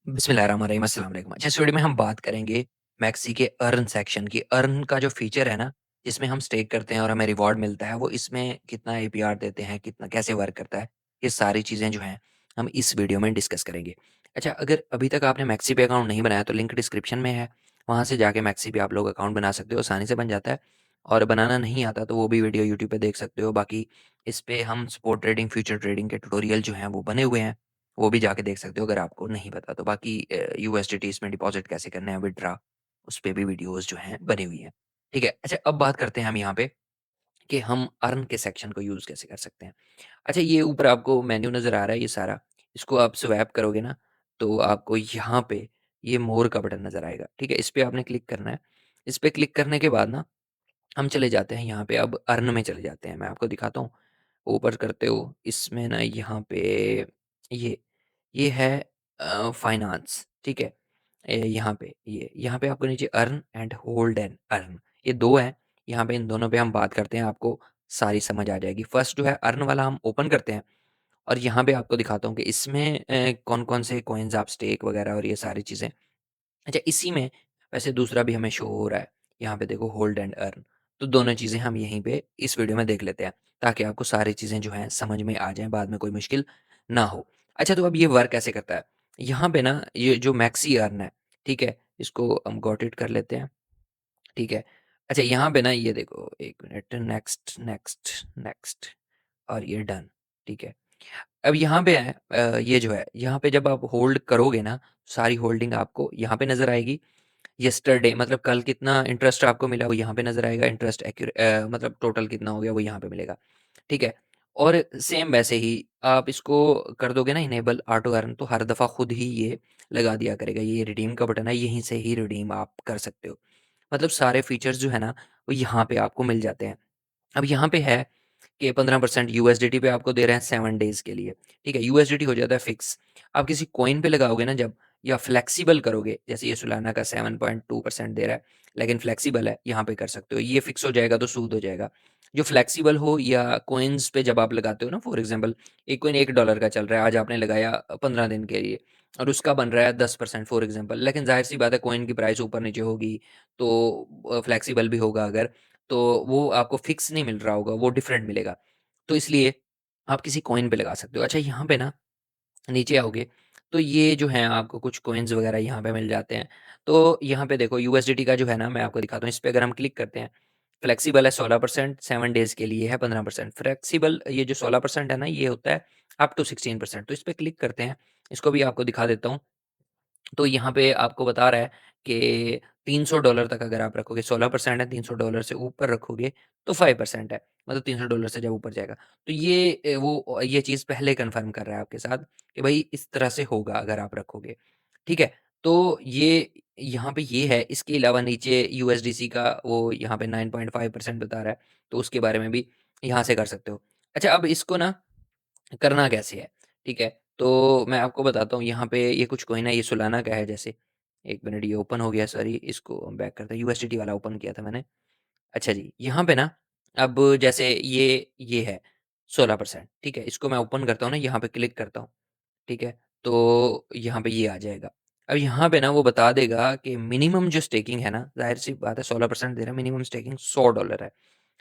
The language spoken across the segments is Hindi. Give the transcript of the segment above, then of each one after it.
बिस्मिल्लाहिर्रहमानिर्रहीम, अस्सलाम वालेकुम। अच्छा, इस वीडियो में हम बात करेंगे मैक्सी के अर्न सेक्शन की। अर्न का जो फीचर है ना, जिसमें हम स्टेक करते हैं और हमें रिवॉर्ड मिलता है, वो इसमें कितना एपीआर देते हैं, कितना कैसे वर्क करता है, ये सारी चीज़ें जो हैं, हम इस वीडियो में डिस्कस करेंगे। अच्छा, अगर अभी तक आपने मैक्सी पे अकाउंट नहीं बनाया, तो लिंक डिस्क्रिप्शन में है, वहाँ से जाके मैक्सी पे आप लोग अकाउंट बना सकते हो, आसानी से बन जाता है। और बनाना नहीं आता, तो वो भी वीडियो यूट्यूब पे देख सकते हो। बाकी इस पे हम स्पॉट ट्रेडिंग, फ्यूचर ट्रेडिंग के ट्यूटोरियल जो हैं, वो बने हुए हैं। वो भी जाके देख सकते हो अगर आपको नहीं पता तो। बाकी यूएसडीटी इसमें डिपॉज़िट कैसे करना है, विथड्रॉ, उस पे भी वीडियोज़ जो हैं बनी हुई हैं। ठीक है? अच्छा, अब बात करते हैं हम यहाँ पे कि हम अर्न के सेक्शन को यूज़ कैसे कर सकते हैं। अच्छा, ये ऊपर आपको मेन्यू नज़र आ रहा है ये सारा, इसको आप स्वैप करोगे ना, तो आपको यहाँ पे ये मोर का बटन नज़र आएगा। ठीक है? इस पे आपने क्लिक करना है। इस पे क्लिक करने के बाद ना, हम चले जाते हैं यहाँ पे, अब अर्न में चले जाते हैं। मैं आपको दिखाता हूँ, ऊपर करते हो इसमें ना, यहाँ पे ये ये है फाइनेंस। ठीक है? यहाँ पे यहाँ पे आपको नीचे earn and hold and earn, ये 2 हैं। यहाँ पे इन दोनों पे हम बात करते हैं, आपको सारी समझ आ जाएगी। फर्स्ट जो है अर्न वाला, हम ओपन करते हैं और यहाँ पे आपको दिखाता हूँ कि इसमें कौन-कौन से कॉइन्स आप स्टेक वगैरह और ये सारी चीज़ें। अच्छा, इसी में वैसे दूसरा भी हमें शो हो रहा है, यहाँ पे देखो, होल्ड एंड अर्न। तो दोनों चीज़ें हम यहीं पे इस वीडियो में देख लेते हैं, ताकि आपको सारी चीज़ें जो हैं समझ में आ जाएँ, बाद में कोई मुश्किल ना हो। अच्छा, तो अब ये वर्क कैसे करता है? यहाँ पे ना, ये जो मैक्सी अर्न है, ठीक है? इसको हम गॉट इट कर लेते हैं, ठीक है? अच्छा, यहाँ पे ना ये देखो, 1 मिनट, नेक्स्ट, नेक्स्ट, नेक्स्ट, और ये डन, ठीक है? अब यहाँ पे है ये जो है, यहाँ पे जब आप होल्ड करोगे ना, सारी होल्डिंग आपको यहाँ पे नज़र आएगी। यस्टरडे मतलब कल कितना इंटरेस्ट आपको मिला, वो यहाँ पे नज़र आएगा। इंटरेस्ट मतलब टोटल कितना हो गया, वो यहाँ पे मिलेगा। ठीक है? और सेम वैसे ही आप इसको कर दोगे ना इनेबल ऑटो अर्न, तो हर दफ़ा खुद ही ये लगा दिया करेगा। ये रिडीम का बटन है, यहीं से ही रिडीम आप कर सकते हो। मतलब सारे फीचर्स जो है ना, वो यहाँ पे आपको मिल जाते हैं। अब यहाँ पे है कि 15% यूएसडीटी पे आपको दे रहे हैं 7 डेज़ के लिए। ठीक है? यूएसडीटी हो जाता है फिक्स। आप किसी कॉइन पे लगाओगे ना जब, या फ्लेक्सिबल करोगे, जैसे ये सोलाना का 7.2% दे रहा है, लेकिन फ्लेक्सिबल है, यहाँ पे कर सकते हो। ये फिक्स हो जाएगा तो सूद हो जाएगा। जो फ्लेक्सिबल हो, या कॉइन्स पे जब आप लगाते हो ना, फॉर एग्ज़ाम्पल एक कॉइन $1 का चल रहा है, आज आपने लगाया 15 दिन के लिए, और उसका बन रहा है 10% फॉर एग्ज़ाम्पल, लेकिन ज़ाहिर-सी बात है कॉइन की प्राइस ऊपर-नीचे होगी, तो फ्लेक्सिबल भी होगा अगर, तो वो आपको फिक्स नहीं मिल रहा होगा, वो डिफरेंट मिलेगा। तो इसलिए आप किसी कॉइन पे लगा सकते हो। अच्छा, यहाँ पे ना नीचे आओगे, तो ये जो है आपको कुछ कॉइन्स वगैरह यहाँ पे मिल जाते हैं। तो यहाँ पे देखो, यूएसडीटी का जो है ना, मैं आपको दिखाता हूँ। इस पे अगर हम क्लिक करते हैं, फ्लेक्सिबल है 16%, 7 डेज़ के लिए है 15%। फ्लेक्सिबल ये जो 16% है ना, ये होता है अप टू 16%। तो इस पे क्लिक करते हैं, इसको भी आपको दिखा देता हूँ। तो यहाँ पे आपको बता रहा है कि $300 तक अगर आप रखोगे, 16% है, $300 से ऊपर रखोगे तो 5% है। मतलब $300 से जब ऊपर जाएगा। तो ये ये चीज़ पहले कन्फर्म कर रहा है आपके साथ कि भई इस तरह से होगा अगर आप रखोगे। ठीक है? तो ये यहाँ पे ये है, इसके अलावा नीचे यूएसडीसी का वो यहाँ पे 9.5% बता रहा है, तो उसके बारे में भी यहाँ से कर सकते हो। अच्छा, अब इसको ना करना कैसे है, ठीक है? तो मैं आपको बताता हूँ, यहाँ पे ये कुछ कॉइन है, ये सोलाना का है जैसे। 1 मिनट, ये ओपन हो गया, सॉरी, इसको बैक करते हैं, यूएसडीटी वाला ओपन किया था मैंने। अच्छा जी, यहाँ पे ना, अब जैसे ये है 16%, ठीक है? इसको मैं ओपन करता हूँ ना, यहाँ पे क्लिक करता हूँ, ठीक है? तो यहाँ पे ये आ जाएगा। अब यहाँ पे ना वो बता देगा कि मिनिमम जो स्टेकिंग है ना, ज़ाहिर-सी बात है 16% दे रहा है, मिनिमम स्टेकिंग $100 है,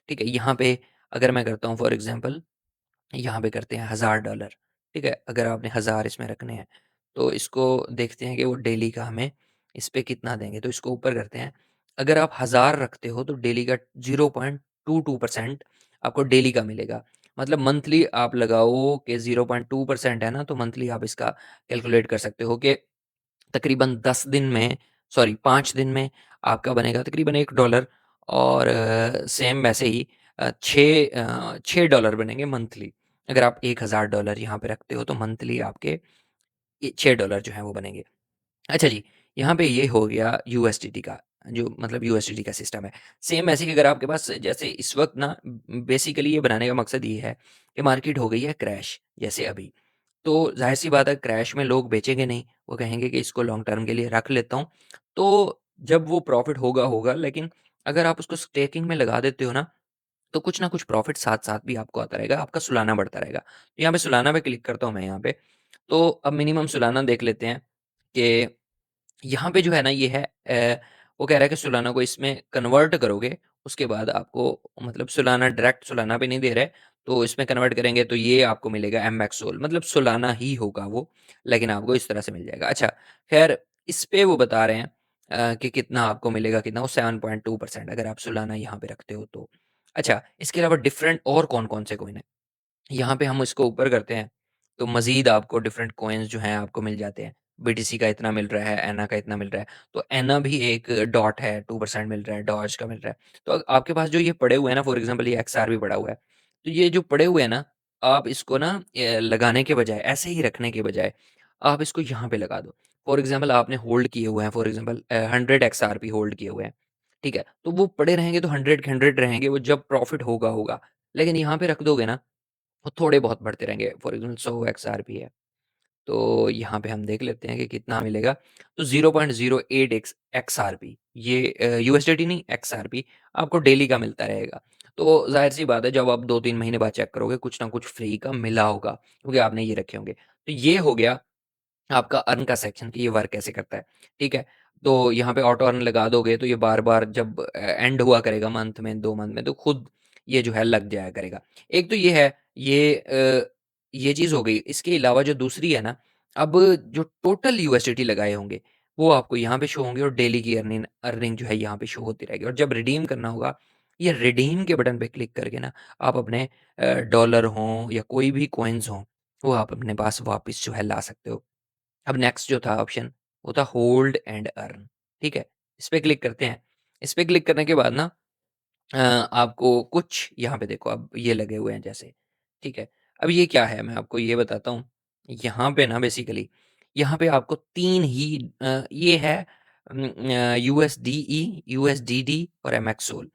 ठीक है? यहाँ पे अगर मैं करता हूँ फॉर एग्ज़ाम्पल, यहाँ पे करते हैं $1000, ठीक है? अगर आपने 1000 इसमें रखने हैं, तो इसको देखते हैं कि वो डेली का हमें इस पे कितना देंगे, तो इसको ऊपर करते हैं। अगर आप 1000 रखते हो, तो डेली का 0.22% आपको डेली का मिलेगा। मतलब मंथली आप लगाओ कि 0.2% है ना, तो मंथली आप इसका कैलकुलेट कर सकते हो कि तकरीबन 10 दिन में, सॉरी 5 दिन में आपका बनेगा तकरीबन $1। और सेम वैसे ही 6 $6 बनेंगे मंथली। अगर आप $1000 यहाँ पे रखते हो, तो मंथली आपके ये $6 जो हैं वो बनेंगे। अच्छा जी, यहाँ पे ये हो गया यूएसडीटी का, जो मतलब यूएसडीटी का सिस्टम है। सेम ऐसे ही अगर आपके पास, जैसे इस वक़्त ना, बेसिकली ये बनाने का मकसद ये है कि मार्केट हो गई है क्रैश, जैसे अभी। तो ज़ाहिर-सी बात है, क्रैश में लोग बेचेंगे नहीं, वो कहेंगे कि इसको लॉन्ग टर्म के लिए रख लेता हूँ। तो जब वो प्रॉफ़िट होगा, होगा, लेकिन अगर आप उसको स्टेकिंग में लगा देते हो ना, तो कुछ ना कुछ प्रॉफ़िट साथ-साथ भी आपको आता रहेगा, आपका सालाना बढ़ता रहेगा। तो यहाँ पे सालाना पे क्लिक करता हूँ मैं यहाँ पे, तो अब मिनिमम सालाना देख लेते हैं कि यहाँ पे जो है ना ये है वो कह रहा है कि सोलाना को इसमें कन्वर्ट करोगे, उसके बाद आपको मतलब सोलाना डायरेक्ट सोलाना पे नहीं दे रहा है, तो इसमें कन्वर्ट करेंगे तो ये आपको मिलेगा एमएक्स सोल मतलब सोलाना ही होगा वो, लेकिन आपको इस तरह से मिल जाएगा। अच्छा, ख़ैर इस पे वो बता रहे हैं कि कितना आपको मिलेगा कितना वो 7.2% अगर आप सोलाना यहाँ पे रखते हो तो। अच्छा, इसके अलावा डिफरेंट और कौन-कौन से कॉइन हैं? यहाँ पे हम इसको ऊपर करते हैं, तो मज़ीद आपको डिफरेंट कॉइन्स जो हैं आपको मिल जाते हैं। बीटीसी का इतना मिल रहा है, एना का इतना मिल रहा है, तो एना भी एक डॉट है, 2% मिल रहा है, डॉज का मिल रहा है। तो आपके पास जो ये पड़े हुए हैं ना फॉर एग्ज़ाम्पल ये एक्सआर भी पड़ा हुआ है। तो ये जो पड़े हुए हैं ना, आप इसको ना लगाने के बजाय, ऐसे ही रखने के बजाय, आप इसको यहाँ पे लगा दो। फॉर एग्ज़ाम्पल आपने होल्ड किए हुए हैं, फॉर एग्ज़ाम्पल 100 एक्सआरपी होल्ड किए हुए हैं, ठीक है? तो वो पड़े रहेंगे तो 100 के 100 रहेंगे, वो जब प्रॉफ़िट होगा, होगा। लेकिन यहाँ पे रख दोगे ना वो थोड़े बहुत बढ़ते रहेंगे। फॉर एग्ज़ाम्पल 100 एक्सआरपी है, तो यहाँ पे हम देख लेते हैं कि कितना मिलेगा। तो 0.08 एक्सआरपी ये यूएसडीटी नहीं एक्सआरपी आपको डेली का मिलता रहेगा। तो ज़ाहिर-सी बात है जब आप 2-3 महीने बाद चेक करोगे कुछ ना कुछ फ्री का मिला होगा, क्योंकि आपने ये रखे होंगे। तो ये हो गया आपका अर्न का सेक्शन कि ये वर्क कैसे करता है, ठीक है? तो यहाँ पे ऑटो अर्न लगा दोगे तो ये बार-बार जब एंड हुआ करेगा मंथ में, 2 मंथ में तो खुद ये जो है लग जाया करेगा। एक तो ये है, ये चीज़ हो गई। इसके अलावा जो दूसरी है ना, अब जो टोटल यूएसडीटी लगाए होंगे, वो आपको यहाँ पे शो होंगे और डेली की अर्निंग अर्निंग जो है यहाँ पे शो होती रहेगी और जब रिडीम करना होगा, ये रिडीम के बटन पे क्लिक करके ना आप अपने डॉलर हों या कोई भी कॉइन्स हों, वो आप अपने पास वापस जो है ला सकते हो। अब नेक्स्ट जो था ऑप्शन वो था होल्ड एंड अर्न, ठीक है? इस पे क्लिक करते हैं। इस पे क्लिक करने के बाद ना आपको कुछ यहाँ पे देखो अब ये लगे हुए हैं जैसे, ठीक है? अब ये क्या है मैं आपको ये बताता हूँ। यहाँ पे ना बेसिकली यहाँ पे आपको 3 ही ये है यूएसडीई, यूएसडीडी और एमएक्सोल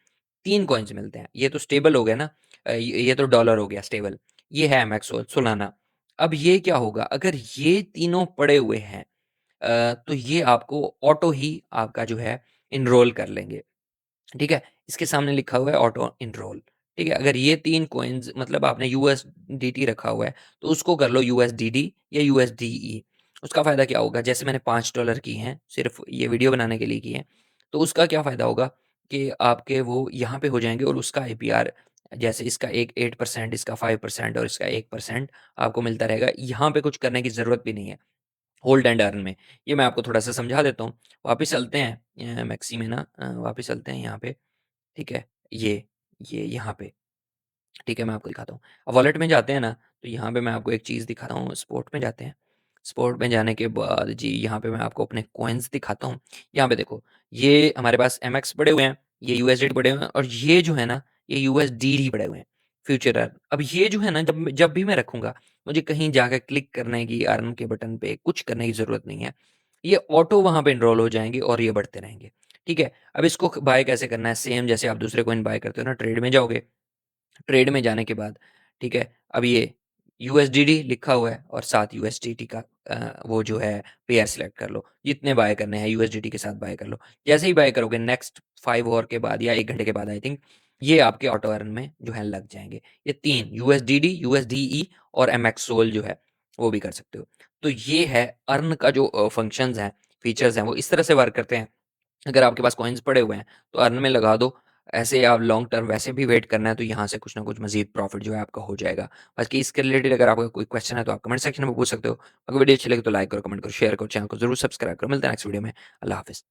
3 कॉइन्स मिलते हैं। ये तो स्टेबल हो गया ना ये तो डॉलर हो गया स्टेबल। ये है एमएक्सोल सोलाना। अब ये क्या होगा अगर ये तीनों पड़े हुए हैं तो ये आपको ऑटो ही आपका जो है एनरोल कर लेंगे, ठीक है? इसके सामने लिखा हुआ है ऑटो एनरोल, ठीक है? अगर ये 3 कॉइन्स मतलब आपने यूएसडीटी रखा हुआ है, तो उसको कर लो यूएसडीडी या यूएसडीई। उसका फ़ायदा क्या होगा? जैसे मैंने $5 की हैं, सिर्फ़ ये वीडियो बनाने के लिए की हैं, तो उसका क्या फ़ायदा होगा कि आपके वो यहाँ पे हो जाएँगे और उसका एपीआर जैसे इसका एक 8% इसका 5% और इसका 1% आपको मिलता रहेगा। यहाँ पे कुछ करने की ज़रूरत भी नहीं है। होल्ड एंड अर्न में। ये मैं आपको थोड़ा-सा समझा देता हूँ। वापिस चलते हैं मैक्सी में ना वापिस चलते हैं यहाँ पे, ठीक है? ये यहाँ पे, ठीक है? मैं आपको दिखाता हूँ। अब वॉलेट में जाते हैं ना, तो यहाँ पे मैं आपको एक चीज़ दिखा रहा हूँ, स्पोर्ट में जाते हैं। स्पोर्ट में जाने के बाद जी, यहाँ पे मैं आपको अपने कॉइन्स दिखाता हूँ। यहाँ पे देखो, ये हमारे पास एमएक्स पड़े हुए हैं, ये यूएसडीटी पड़े हुए हैं और ये जो है ना, ये यूएसडीडी पड़े हुए हैं, फ्यूचर अर्न। अब ये जो है ना, जब जब भी मैं रखूँगा, मुझे कहीं जाकर क्लिक करने की अर्न के बटन पे कुछ करने की ज़रूरत नहीं है। ये ऑटो वहाँ पे एनरोल हो जाएँगे और ये बढ़ते रहेंगे, ठीक है? अब इसको बाय कैसे करना है? सेम जैसे आप दूसरे कॉइन बाय करते हो ना, ट्रेड में जाओगे ट्रेड में जाने के बाद, ठीक है? अब ये यूएसडीडी लिखा हुआ है और साथ यूएसडीटी का वो जो है पेयर सेलेक्ट कर लो। जितने बाय करने हैं यूएसडीटी के साथ बाय कर लो। जैसे ही बाय करोगे नेक्स्ट 5 ऑवर के बाद या 1 घंटे के बाद आई थिंक ये आपके ऑटो अर्न में जो है लग जाएँगे। ये 3 यूएसडीडी, यूएसडीई और एमएक्स सोल जो है वो भी कर सकते हो। तो ये है अर्न का जो फंक्शंस हैं, फीचर्स हैं वो इस तरह से वर्क करते हैं। अगर आपके पास कॉइन्स पड़े हुए हैं, तो अर्न में लगा दो। ऐसे आप लॉन्ग टर्म वैसे भी वेट करना है, तो यहाँ से कुछ ना कुछ मज़ीद प्रॉफ़िट जो है आपका हो जाएगा। बाकी इसके रिलेटेड अगर आपका कोई क्वेश्चन है, तो आप कमेंट सेक्शन में पूछ सकते हो। अगर वीडियो अच्छी लगे तो लाइक करो, कमेंट करो, शेयर करो, चैनल को ज़रूर सब्सक्राइब करो। मिलते हैं नेक्स्ट वीडियो में। अल्लाह हाफ़िज़।